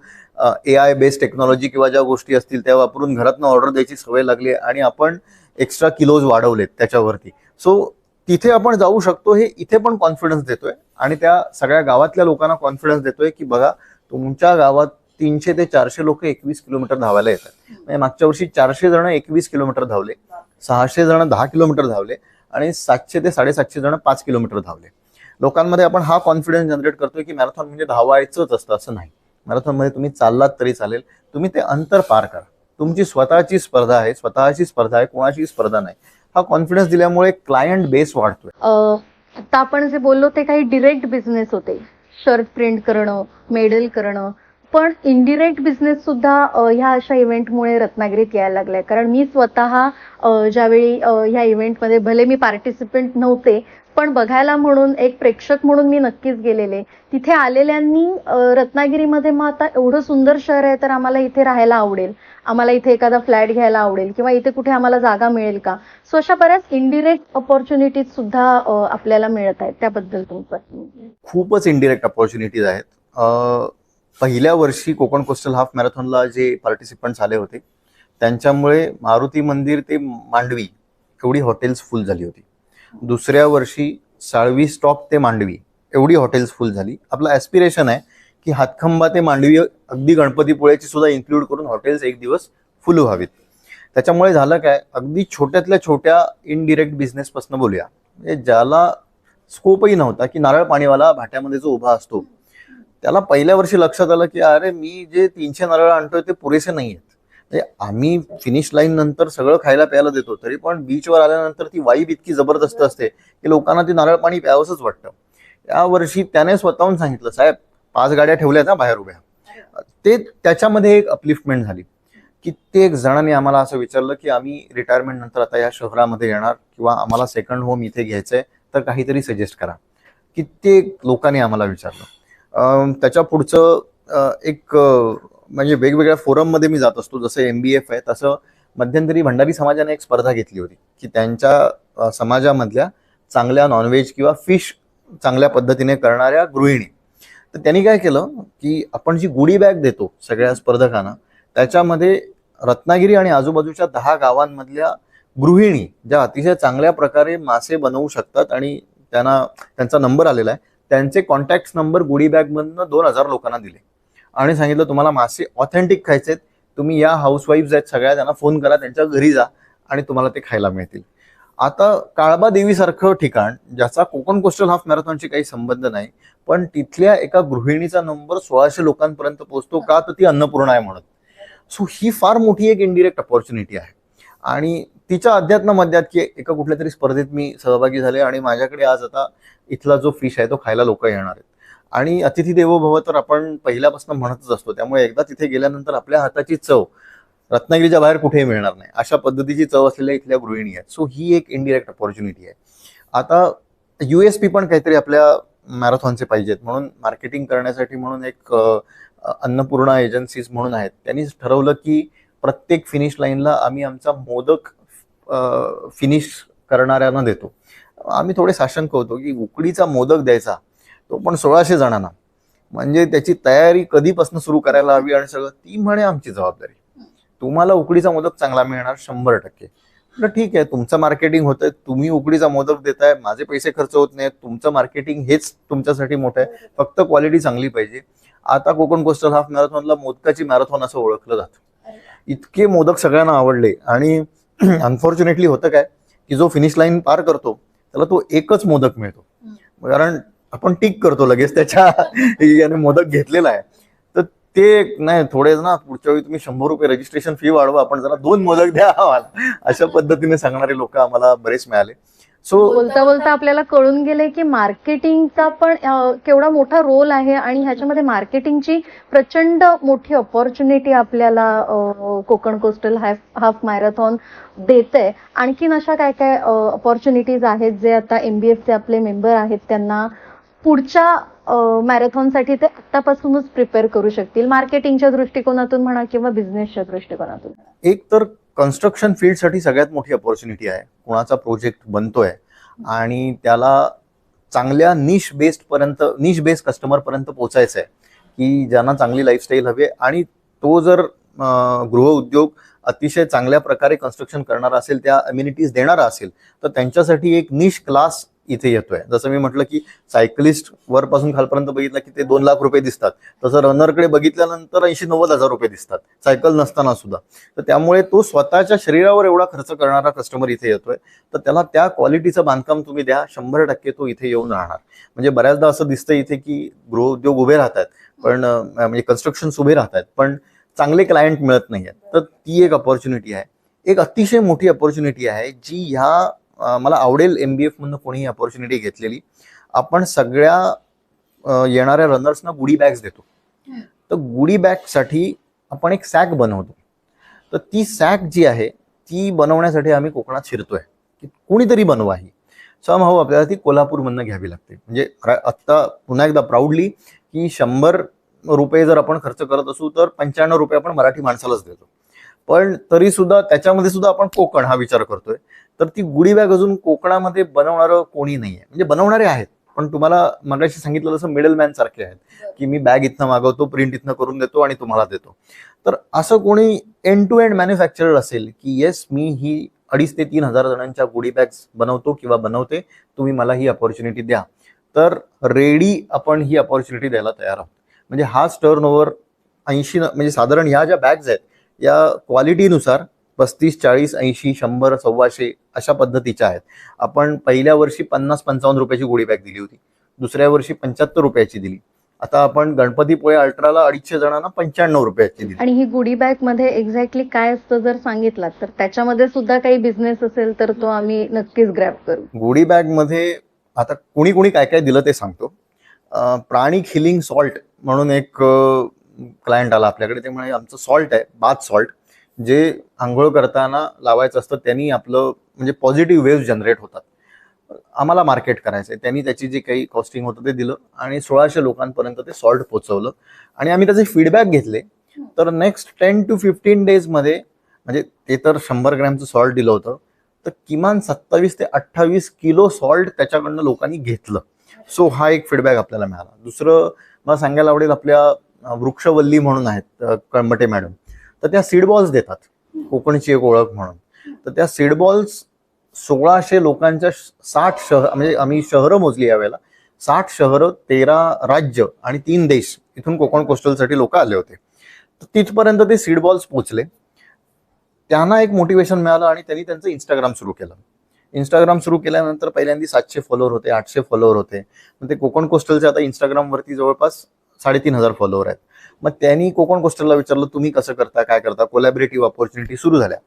AI बेस्ड टेक्नॉलॉजी किंवा ज्या गोष्टी असतील त्या वापरून घरातनं ऑर्डर द्यायची सवय लागली आणि आपण एक्स्ट्रा किलोज वाढवलेत त्याच्यावरती. सो तिथे आपण जाऊ शकतो, हे इथे पण कॉन्फिडन्स देतोय आणि त्या सगळ्या गावातल्या लोकांना कॉन्फिडन्स देतोय की बघा तुमच्या गावात 300 ते 400 लोक 21 किलोमीटर धावायला येतात. म्हणजे मागच्या वर्षी 400 जण 21 किलोमीटर धावले, 600 जण 10 किलोमीटर धावले आणि 700 ते 750 जण 5 किलोमीटर धावले. लोकांमध्ये आपण हा कॉन्फिडन्स जनरेट करतोय की मॅरेथॉन म्हणजे धावायचंच असतं असं नाही. मॅरेथॉनमध्ये तुम्ही चाललात तरी चालेल, तुम्ही ते अंतर पार करा. तुमची स्वतःची स्पर्धा आहे, कोणाची स्पर्धा नाही. हा कॉन्फिडन्स दिल्यामुळे क्लायंट बेस वाढतोय. आता आपण जे बोललो ते काही डिरेक्ट बिझनेस होते, शर्ट प्रिंट करणं, मेडल करणं. पण इनडिरेक्ट बिझनेस सुद्धा ह्या अशा इव्हेंटमुळे रत्नागिरीत यायला लागलाय. कारण मी स्वतः ज्यावेळी ह्या इव्हेंटमध्ये भले मी पार्टिसिपेंट नव्हते पण बघायला म्हणून एक प्रेक्षक म्हणून मी नक्कीच गेलेले. तिथे आलेल्यांनी रत्नागिरीमध्ये मग आता एवढं सुंदर शहर आहे तर आम्हाला इथे राहायला आवडेल, आम्हाला इथे एखादा फ्लॅट घ्यायला आवडेल किंवा इथे कुठे आम्हाला जागा मिळेल का. सो अशा बऱ्याच इनडिरेक्ट ऑपॉर्च्युनिटीज सुद्धा आपल्याला मिळत आहेत. त्याबद्दल तुमचं? खूपच इनडिरेक्ट ऑपॉर्च्युनिटीज आहेत. पहिल्या वर्षी कोकण कोस्टल हाफ मॅरेथॉनला जे पार्टिसिपंट्स आले होते त्यांच्यामुळे मारुती मंदिर ते मांडवी एवढी हॉटेल्स फुल झाली होती. दुसऱ्या वर्षी साळवी स्टॉप ते मांडवी एवढी हॉटेल्स फुल झाली. आपलं ॲस्पिरेशन आहे की हातखंबा ते मांडवी अगदी गणपतीपुळ्याची सुद्धा इन्क्लूड करून हॉटेल्स एक दिवस फुल व्हावीत. त्याच्यामुळे झालं काय, अगदी छोट्यातल्या छोट्या इनडिरेक्ट बिझनेसपासून बोलूया, म्हणजे ज्याला स्कोपही नव्हता की नारळ पाणीवाला भाट्यामध्ये जो उभा असतो त्याला पहिल्या वर्षी लक्षात आलं की अरे मी जे 300 नारळ आणतोय ते पुरेसे नाही आहेत. म्हणजे आम्ही फिनिश लाईन नंतर सगळं खायला प्यायला देतो, तरी पण बीचवर आल्यानंतर ती वाईब इतकी जबरदस्त असते की लोकांना ती नारळ पाणी प्यावंसच वाटतं. या वर्षी त्याने स्वतःहून सांगितलं, साहेब 5 गाड्या ठेवल्यात ना बाहेर उभ्या. ते त्याच्यामध्ये एक अपलिफ्टमेंट झाली. कित्येक जणांनी आम्हाला असं विचारलं की आम्ही रिटायरमेंट नंतर आता या शहरामध्ये येणार किंवा आम्हाला सेकंड होम इथे घ्यायचंय तर काहीतरी सजेस्ट करा. कित्येक लोकांनी आम्हाला विचारलं. त्याच्या पुढचं एक म्हणजे वेगवेगळ्या फोरममध्ये मी जात असतो, जसं MBF आहे तसं मध्यंतरी भंडारी समाजाने एक स्पर्धा घेतली होती की त्यांच्या समाजामधल्या चांगल्या नॉनव्हेज किंवा फिश चांगल्या पद्धतीने करणाऱ्या गृहिणी. तर त्यांनी काय केलं की आपण जी गुडी बॅग देतो सगळ्या स्पर्धकांना त्याच्यामध्ये रत्नागिरी आणि आजूबाजूच्या 10 गावांमधल्या गृहिणी ज्या अतिशय चांगल्या प्रकारे मासे बनवू शकतात आणि त्यांचा नंबर आलेला आहे, त्यांचे कॉन्टॅक्ट नंबर गुडी बॅगमधनं 2000 लोकांना दिले आणि सांगितलं तुम्हाला मासे ऑथेंटिक खायचेत, तुम्ही या हाऊसवाईफ्स आहेत सगळ्या, त्यांना फोन करा, त्यांच्या घरी जा आणि तुम्हाला ते खायला मिळतील. आता काळबा देवीसारखं ठिकाण ज्याचा कोकण कोस्टल हाफ मॅरेथॉनशी काही संबंध नाही, पण तिथल्या एका गृहिणीचा नंबर 1600 लोकांपर्यंत पोहोचतो का, तर ती अन्नपूर्णा आहे म्हणत. सो ही फार मोठी एक इनडिरेक्ट अपॉर्च्युनिटी आहे. आणि तिच्या अध्यात्म मध्यात की एका कुठल्या तरी स्पर्धेत मी सहभागी झाले आणि माझ्याकडे आज आता इथला जो फिश आहे तो खायला लोक येणार आहेत. आणि अतिथी देवो भव तर आपण पहिल्यापासून म्हणतच असतो, त्यामुळे एकदा तिथे गेल्यानंतर आपल्या हाताची चव रत्नागिरीच्या बाहेर कुठेही मिळणार नाही अशा पद्धतीची चव असलेल्या इथल्या गृहिणी आहेत. सो ही एक इनडिरेक्ट अपॉर्च्युनिटी आहे. आता USP पण काहीतरी आपल्या मॅरेथॉनचे पाहिजेत, म्हणून मार्केटिंग करण्यासाठी म्हणून एक अन्नपूर्णा एजन्सीज म्हणून आहेत, त्यांनी ठरवलं की प्रत्येक फिनिश लाईनला आम्ही आमचा मोदक फिनिश करणाऱ्यांना देतो. आम्ही थोडे साशंक होतो की उकडीचा मोदक द्यायचा तो पण 1600 जणांना, म्हणजे त्याची तयारी कधीपासून सुरू करायला हवी आणि सगळं. ती म्हणे आमची जबाबदारी, तुम्हाला उकडीचा मोदक चांगला मिळणार 100%. म्हटलं ठीक आहे, तुमचं मार्केटिंग होतंय, तुम्ही उकडीचा मोदक देताय, माझे पैसे खर्च होत नाहीत, तुमचं मार्केटिंग हेच तुमच्यासाठी मोठं आहे, फक्त क्वालिटी चांगली पाहिजे. आता कोकण कोस्टल हाफ मॅरेथॉनला मोदकाची मॅरेथॉन असं ओळखलं जातं. इतके मोदक सगळ्यांना आवडले आणि अनफॉर्च्युनेटली होतं काय की जो फिनिश लाईन पार करतो त्याला तो एकच मोदक मिळतो, कारण आपण टिक करतो लगेच त्याच्या याने मोदक घेतलेला आहे. तर ते नाही, थोडे ना पुढच्या वेळी तुम्ही 100 रुपये रजिस्ट्रेशन फी वाढवा, आपण जरा 2 मोदक द्या आम्हाला, अशा पद्धतीने सांगणारे लोक आम्हाला बरेच मिळाले. सो बोलता बोलता आपल्याला कळून गेले की मार्केटिंगचा पण केवढा मोठा रोल आहे आणि ह्याच्यामध्ये मार्केटिंगची प्रचंड मोठी अपॉर्च्युनिटी आपल्याला कोकण कोस्टल हाफ मॅरेथॉन देते. आणखीन अशा काय काय अपॉर्च्युनिटीज आहेत जे आता MBFचे आपले मेंबर आहेत त्यांना पुढच्या मॅरेथॉनसाठी ते आतापासूनच प्रिपेअर करू शकतील, मार्केटिंगच्या दृष्टिकोनातून म्हणा किंवा बिझनेसच्या दृष्टिकोनातून? एक तर कन्स्ट्रक्शन फील्डसाठी सगळ्यात मोठी अपॉर्च्युनिटी आहे. कोणाचा प्रोजेक्ट बनतोय आणि त्याला चांगल्या निश बेस्ड कस्टमर पर्यंत पोहोचायचं आहे, की ज्यांना चांगली लाईफस्टाईल हवी आणि तो जर गृह उद्योग अतिशय चांगल्या प्रकारे कन्स्ट्रक्शन करणारा असेल, त्या अम्युनिटीज देणारा असेल, तर त्यांच्यासाठी एक निश क्लास इथे येतोय. जसं मी म्हटलं की सायकलिस्ट वरपासून खालपर्यंत बघितलं की ते 2 लाख रुपये दिसतात, तसं रनरकडे बघितल्यानंतर 80-90 हजार रुपये दिसतात सायकल नसताना सुद्धा. तर त्यामुळे तो स्वतःच्या शरीरावर एवढा खर्च करणारा कस्टमर इथे येतोय, तर त्याला त्या क्वालिटीचं बांधकाम तुम्ही द्या, 100% तो इथे येऊन राहणार. म्हणजे बऱ्याचदा असं दिसतं इथे की गृहउद्योग उभे राहतात पण म्हणजे कन्स्ट्रक्शन उभे राहतात पण चांगले क्लायंट मिळत नाहीयेत. तर ती एक अपॉर्च्युनिटी आहे. एक अतिशय मोठी अपॉर्च्युनिटी आहे जी ह्या मला आवडेल MBF मधून कोणीही अपॉर्च्युनिटी घेतलेली. आपण सगळ्या येणाऱ्या रनर्सना गुडी बॅग्स देतो. तर गुडी बॅगसाठी आपण एक सॅक बनवतो. तर ती सॅक जी आहे ती बनवण्यासाठी आम्ही कोकणात शिरतोय की कोणीतरी बनवा ही. समहाऊ आपल्याला ती कोल्हापूरमधनं घ्यावी लागते. म्हणजे आत्ता पुन्हा एकदा प्राऊडली की 100 रुपये जर आपण खर्च करत असू तर 95 रुपये आपण मराठी माणसालाच देतो. पण तरी सुद्धा त्याच्यामध्ये सुद्धा आपण कोकण हा विचार करतोय. तर ती गुडी बॅग अजून कोकणामध्ये बनवणारं कोणी नाहीये. म्हणजे बनवणारे आहेत पण तुम्हाला मगाशी सांगितलं तसं मिडलमॅन सारखे आहेत की मी बॅग इथनं मागवतो, प्रिंट इथनं करून देतो आणि तुम्हाला देतो. तर असं कोणी एंड टू एंड मॅन्युफॅक्चरर असेल की येस मी ही 2,500 ते 3,000 जणांच्या गुडी बॅग्स बनवतो किंवा बनवते, तुम्ही मला ही अपॉर्च्युनिटी द्या, तर रेडी आपण ही अपॉर्च्युनिटी द्यायला तयार आहोत. म्हणजे हाच टर्नओव्हर 80 म्हणजे साधारण ह्या ज्या बॅग्स आहेत या क्वालिटीनुसार 35, 40, 80, 100, 125 अशा पद्धतीच्या आहेत. आपण पहिल्या वर्षी 50-55 रुपयाची गोळी बॅग दिली होती, दुसऱ्या वर्षी 75 रुपयाची दिली, आता आपण गणपतीपुळे अल्ट्राला 250 जणांना 95 रुपयाची दिली. आणि ही गुडी बॅग मध्ये एक्झॅक्टली काय असतं जर सांगितलं तर त्याच्यामध्ये सुद्धा काही बिझनेस असेल तर तो आम्ही नक्कीच ग्रॅब करू. गुडी बॅग मध्ये आता कुणी कुणी काय काय दिलं ते सांगतो. प्राणिक हिलिंग सॉल्ट म्हणून एक क्लायंट आला आपल्याकडे. त्यामुळे आमचं सॉल्ट आहे बाथ सॉल्ट, जे आंघोळ करताना लावायचं असतं. त्यांनी आपलं म्हणजे पॉझिटिव्ह वेव्ह जनरेट होतात. आम्हाला मार्केट करायचंय. त्यांनी त्याची जी काही कॉस्टिंग होतं ते दिलं आणि 1600 लोकांपर्यंत ते सॉल्ट पोहोचवलं आणि आम्ही त्याचे फीडबॅक घेतले. तर नेक्स्ट 10 to 15 days मध्ये म्हणजे ते तर 100 ग्रॅमचं सॉल्ट दिलं होतं, तर किमान 27 ते 28 किलो सॉल्ट त्याच्याकडनं लोकांनी घेतलं. सो हा एक फीडबॅक आपल्याला मिळाला. दुसरं मला सांगायला आवडेल, आपल्या वृक्षवल्ली म्हणून आहेत कळमटे मॅडम, तर त्या सीड बॉल्स देतात, कोकणची एक ओळख म्हणून. तर त्या सीड बॉल्स 1600 लोकांच्या 60 शहर, म्हणजे आम्ही शहरं मोजली यावेळेला, 60 शहरं, 13 राज्य आणि 3 देश इथून कोकण कोस्टलसाठी लोक आले होते. तर तिथपर्यंत ते सीड बॉल्स पोहोचले. त्यांना एक मोटिवेशन मिळालं आणि त्यांनी त्यांचं इंस्टाग्राम सुरू केलं. इंस्टाग्राम सुरू केल्यानंतर पहिल्यांदा 700 फॉलोअर होते, 800 फॉलोअर होते. मग ते कोकण कोस्टलचे आता इंस्टाग्रामवरती जवळपास 3,500 फॉलोअर आहेत. मग त्यांनी कोकण कोस्टलला विचारलं तुम्ही कसं करता, काय करता, कोलॅबरेटिव्ह अपॉर्च्युनिटी सुरू झाल्या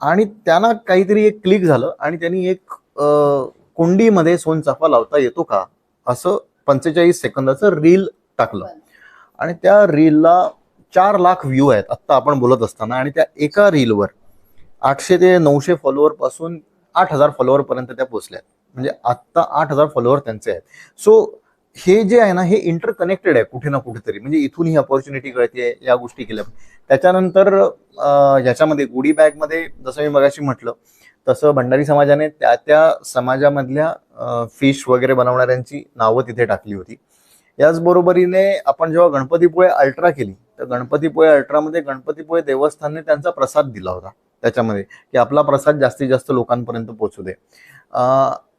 आणि त्यांना काहीतरी एक क्लिक झालं आणि त्यांनी एक कुंडीमध्ये सोनचाफा लावता येतो का असं 45 सेकंदाचं रील टाकलं आणि त्या रीलला 4 लाख व्ह्यू आहेत आत्ता आपण बोलत असताना. आणि त्या एका रीलवर 800 ते 900 फॉलोअर पासून 8,000 फॉलोअर पर्यंत त्या पोहोचल्या. म्हणजे आत्ता 8,000 फॉलोअर त्यांचे आहेत. सो हे जे आहे ना हे इंटरकनेक्टेड आहे कुठे ना कुठेतरी. म्हणजे इथून ही अपॉर्च्युनिटी कळते, या गोष्टी केल्या. त्याच्यानंतर याच्यामध्ये गुडी बॅगमध्ये जसं मी मगाशी म्हटलं तसं भंडारी समाजाने त्या समाजामधल्या फिश वगैरे बनवणाऱ्यांची नावं तिथे टाकली होती. याचबरोबरीने आपण जेव्हा गणपतीपुळे अल्ट्रा केली तर गणपतीपुळे अल्ट्रामध्ये गणपतीपुळे देवस्थानने त्यांचा प्रसाद दिला होता त्याच्यामध्ये, की आपला प्रसाद जास्तीत जास्त लोकांपर्यंत पोहोचू दे.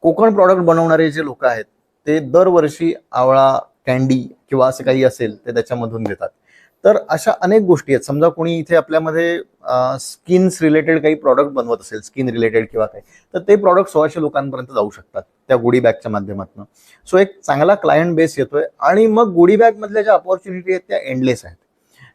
कोकण प्रॉडक्ट बनवणारे जे लोक आहेत ते दरवर्षी आवळा कॅन्डी किंवा असं काही असेल ते त्याच्यामधून देतात. तर अशा अनेक गोष्टी आहेत. समजा कोणी इथे आपल्यामध्ये स्किन्स रिलेटेड काही प्रॉडक्ट बनवत असेल, स्किन रिलेटेड किंवा काही, तर ते प्रॉडक्ट 1600 लोकांपर्यंत जाऊ शकतात त्या गुडी बॅगच्या माध्यमातून. सो एक चांगला क्लायंट बेस येतोय आणि मग गुडी बॅग मधल्या ज्या अपॉर्च्युनिटी आहेत त्या एंडलेस आहेत.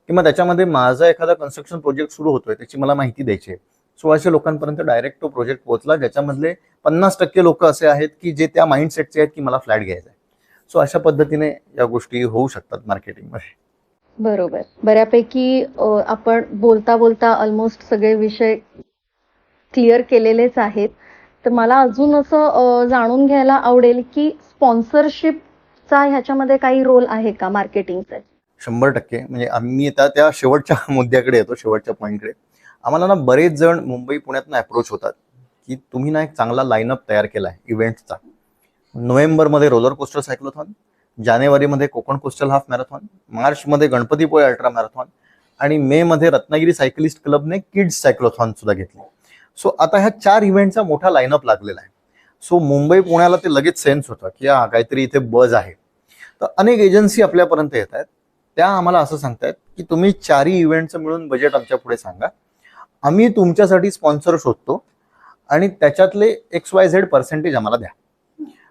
किंवा त्याच्यामध्ये माझा एखादा कन्स्ट्रक्शन प्रोजेक्ट सुरू होतोय, त्याची मला माहिती द्यायची आहे. 1600 लोकांपर्यंत डायरेक्ट तो प्रोजेक्ट पोहोचला, ज्याच्यामधले 50% लोक असे आहेत की जे त्या माइंडसेटचे आहेत की मला फ्लॅट घ्यायचा आहे. सो अशा पद्धतीने या गोष्टी होऊ शकतात मार्केटिंगमध्ये. बरोबर. बऱ्यापैकी आपण बोलता बोलता ऑलमोस्ट सगळे विषय क्लिअर केलेलेच आहेत. तर मला अजून असं जाणून घ्यायला आवडेल की स्पॉन्सरशिपचा ह्याच्यामध्ये काही रोल आहे का मार्केटिंगचा? 100%. म्हणजे आम्ही आता त्या शेवटच्या मुद्द्याकडे येतो, शेवटच्या पॉईंटकडे. आम्हाला ना बरेच जण मुंबई पुण्यातनं अप्रोच होतात की तुम्ही ना एक चांगला लाईनअप तयार केलाय इव्हेंट्सचा. नोव्हेंबरमध्ये रोलर कोस्टर सायक्लोथॉन, जानेवारीमध्ये कोकण कोस्टल हाफ मॅरेथॉन, मार्चमध्ये गणपतीपुळे अल्ट्रा मॅरेथॉन आणि मे मध्ये रत्नागिरी सायकलिस्ट क्लबने किड्स सायक्लोथॉन सुद्धा घेतली. सो आता ह्या 4 इव्हेंटचा मोठा लाईनअप लागलेला आहे. सो मुंबई पुण्याला ते लगेच सेन्स होतं की हा काहीतरी इथे बज आहे. तर अनेक एजन्सी आपल्यापर्यंत येत आहेत. त्या आम्हाला असं सांगतायत की तुम्ही 4ही इव्हेंटचं मिळून बजेट आमच्या पुढे सांगा, आम्ही तुमच्यासाठी स्पॉन्सर शोधतो आणि त्याच्यातले XYZ पर्सेंटेज आम्हाला द्या.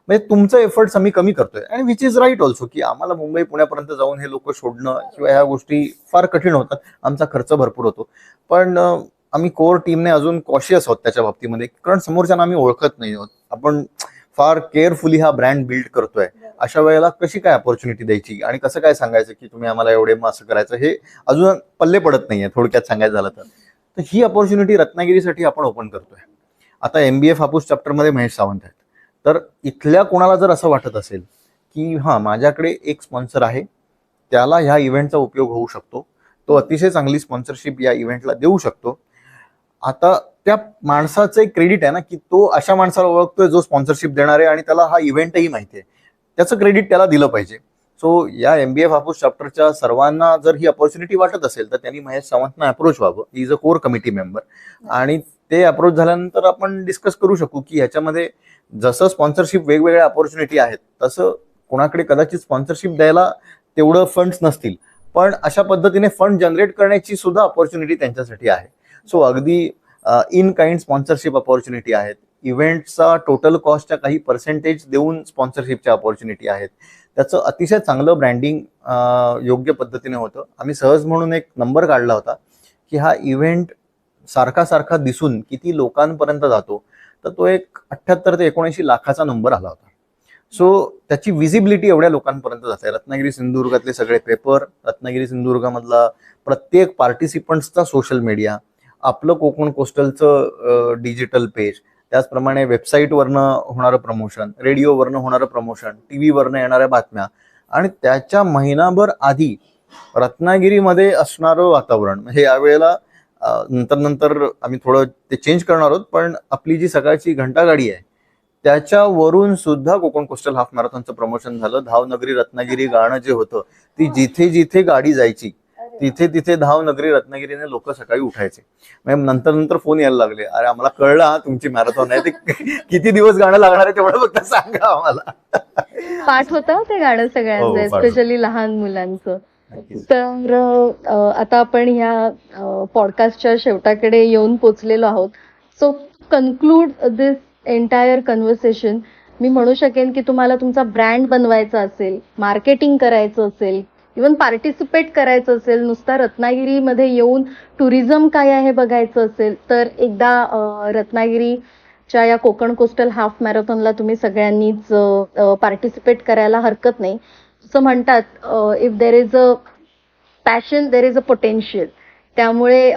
म्हणजे तुमचं एफर्ट्स आम्ही कमी करतोय. आणि विच इज राईट ऑल्सो, की आम्हाला मुंबई पुण्यापर्यंत जाऊन हे लोक शोधणं किंवा ह्या गोष्टी फार कठीण होतात, आमचा खर्च भरपूर होतो. पण आम्ही कोर टीमने अजून कॉशियस आहोत त्याच्या बाबतीमध्ये, कारण समोरच्यांना आम्ही ओळखत नाही आहोत. आपण फार केअरफुली हा ब्रँड बिल्ड करतोय. अशा वेळेला कशी काय अपॉर्च्युनिटी द्यायची आणि कसं काय सांगायचं की तुम्ही आम्हाला एवढे मग असं करायचं, हे अजून पल्ले पडत नाहीये थोडक्यात सांगायचं झालं तर. तर ही अपॉर्च्युनिटी रत्नागिरीसाठी आपण ओपन करतोय. आता MBF हापूस चॅप्टरमध्ये महेश सावंत आहेत. तर इथल्या कोणाला जर असं वाटत असेल की हां माझ्याकडे एक स्पॉन्सर आहे, त्याला ह्या इव्हेंटचा उपयोग होऊ शकतो, तो अतिशय चांगली स्पॉन्सरशिप या इव्हेंटला देऊ शकतो. आता त्या माणसाचं एक क्रेडिट आहे ना की तो अशा माणसाला ओळखतोय जो स्पॉन्सरशिप देणार आहे आणि त्याला हा इव्हेंटही माहिती आहे, त्याचं क्रेडिट त्याला दिलं पाहिजे. सो या MBF हापूस चॅप्टरच्या सर्वांना जर ही अपॉर्च्युनिटी वाटत असेल तर त्यांनी महेश सावंतना अप्रोच व्हावं. He is a core committee member. आणि ते अप्रोच झाल्यानंतर आपण डिस्कस करू शकू की ह्याच्यामध्ये जसं स्पॉन्सरशिप वेगवेगळ्या अपॉर्च्युनिटी आहेत, तसं कोणाकडे कदाचित स्पॉन्सरशिप द्यायला तेवढं फंड्स नसतील, पण अशा पद्धतीने फंड जनरेट करण्याची सुद्धा अपॉर्च्युनिटी त्यांच्यासाठी आहे. सो अगदी इन काइंड स्पॉन्सरशिप अपॉर्च्युनिटी आहेत. इव्हेंटचा टोटल कॉस्टच्या काही पर्सेंटेज देऊन स्पॉन्सरशिपच्या अपॉर्च्युनिटी आहेत. त्याचं अतिशय चांगलं ब्रँडिंग योग्य पद्धतीने होतं. आम्ही सहज म्हणून एक नंबर काढला होता की हा इव्हेंट सारखा सारखा दिसून किती लोकांपर्यंत जातो, तर तो एक 78 ते 79 लाखाचा नंबर आला होता. सो त्याची विजिबिलिटी एवढ्या लोकांपर्यंत जाते. रत्नागिरी सिंधुदुर्गातले सगळे पेपर, रत्नागिरी सिंधुदुर्गामधला प्रत्येक पार्टिसिपंट्सचा सोशल मीडिया, आपलं कोकण कोस्टलचं डिजिटल पेज, त्याचप्रमाणे वेबसाईटवरनं होणारं प्रमोशन, रेडिओवरनं होणारं प्रमोशन, टीव्हीवरनं येणाऱ्या बातम्या आणि त्याच्या महिनाभर आधी रत्नागिरीमध्ये असणारं वातावरण. म्हणजे यावेळेला नंतर आम्ही थोडं ते चेंज करणार आहोत, पण आपली जी सकाळची घंटागाडी आहे त्याच्यावरून सुद्धा कोकण कोस्टल हाफ मॅरेथॉनचं प्रमोशन झालं. धावनगरी रत्नागिरी गाणं जे होतं, ती जिथे जिथे गाडी जायची तिथे तिथे धावनगरी रत्नागिरीने लोक सकाळी उठायचे. म्हणजे नंतर फोन यायला लागले, अरे आम्हाला कळलं हा तुमची मॅरेथॉन आहे, ते किती दिवस गाणं लागणार आहे तेवढं फक्त सांगा आम्हाला. पाठ होतं ते गाणं सगळ्यांचं, स्पेशली लहान मुलांचं. तर आता आपण ह्या पॉडकास्टच्या शेवटाकडे येऊन पोचलेलो आहोत. सो कन्क्लूड दिस एंटायर कन्व्हर्सेशन, मी म्हणू शकेन की तुम्हाला तुमचा ब्रँड बनवायचा असेल, मार्केटिंग करायचं असेल, इव्हन पार्टिसिपेट करायचं असेल, नुसता रत्नागिरीमध्ये येऊन टुरिझम काय आहे बघायचं असेल, तर एकदा रत्नागिरीच्या या कोकण कोस्टल हाफ मॅरेथॉनला तुम्ही सगळ्यांनीच पार्टिसिपेट करायला हरकत नाही. असं म्हणतात, if there is a passion there is a potential. त्यामुळे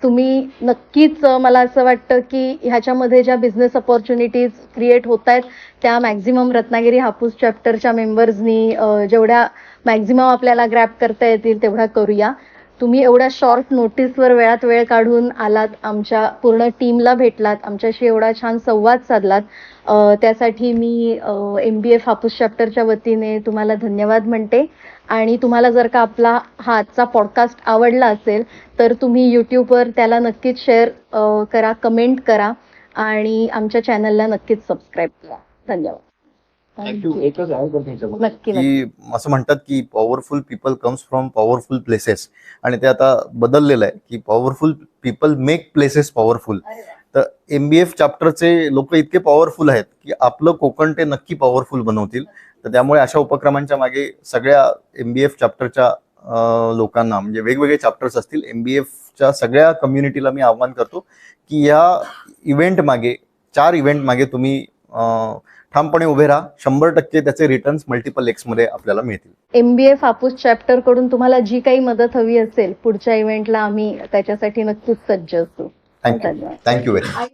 तुम्ही नक्कीच, मला असं वाटतं की ह्याच्यामध्ये ज्या बिझनेस अपॉर्च्युनिटीज क्रिएट होत आहेत त्या मॅक्झिमम रत्नागिरी हापूस चॅप्टरच्या मेंबर्सनी जेवढ्या मॅक्झिमम आपल्याला ग्रॅब करता येतील तेवढा करूया. तुम्ही एवढ्या शॉर्ट नोटीसवर वेळात वेळ काढून आलात, आमच्या पूर्ण टीमला भेटलात, आमच्याशी एवढा छान संवाद साधलात, त्यासाठी मी MBF हापूस चॅप्टरच्या वतीने तुम्हाला धन्यवाद म्हणते. आणि तुम्हाला जर का आपला हा आजचा पॉडकास्ट आवडला असेल तर तुम्ही यूट्यूबवर त्याला नक्कीच शेअर करा, कमेंट करा आणि आमच्या चॅनलला नक्कीच सबस्क्राईब करा. धन्यवाद. एकच आहे पण त्याच्यामध्ये नक्की नक्की. की असं म्हणतात की powerful people comes from powerful places, आणि ते आता बदललेलं आहे की powerful people make places powerful. तर MBF चॅप्टरचे लोक इतके पॉवरफुल आहेत की आपलं कोकण ते नक्की पॉवरफुल बनवतील. तर त्यामुळे अशा उपक्रमांच्या मागे सगळ्या MBF चॅप्टरच्या लोकांना, म्हणजे वेगवेगळे चॅप्टर्स असतील, MBFच्या सगळ्या कम्युनिटीला मी आवाहन करतो की या इव्हेंट मागे, 4 इव्हेंट मागे तुम्ही ठामपणे उभे राहा. 100% त्याचे रिटर्न्स मल्टिपल एक्स मध्ये आपल्याला मिळतील. MBF हापूस चॅप्टर कडून तुम्हाला जी काही मदत हवी असेल पुढच्या इव्हेंटला, आम्ही त्याच्यासाठी नक्कीच सज्ज असू. थँक्यू धन्यवाद. Thank you very much.